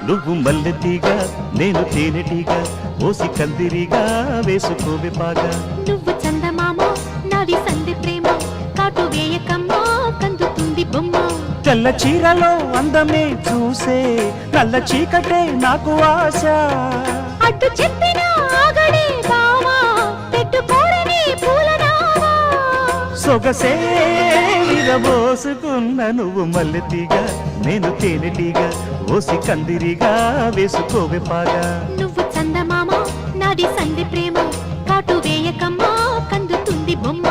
నువ్వు మల్లెతీగా నేను తేనెటీగా ఓసి కందిరిగా వేసుకోవే పాగా నువ్వు చందమామ నాది సంధి ప్రేమ కాటు వేయకమ్మా కందుతుంది బొమ్మ తెల్ల చీరలో అందమే చూసే నల్ల చీకటే నాకు ఆశ అడ్డు చెప్పిన ఆగడే బావా పెట్టుకోరని పూలనావా సొగసే విరబోసుకున్న నువ్వు మల్లెతీగా నేను తేనెటీగా ఓసి కందిరిగా వేసుకోవే పాగా నువ్వు చందమామ నాది సంధి ప్రేమ కాటు వేయకమ్మా కందుతుంది బొమ్మ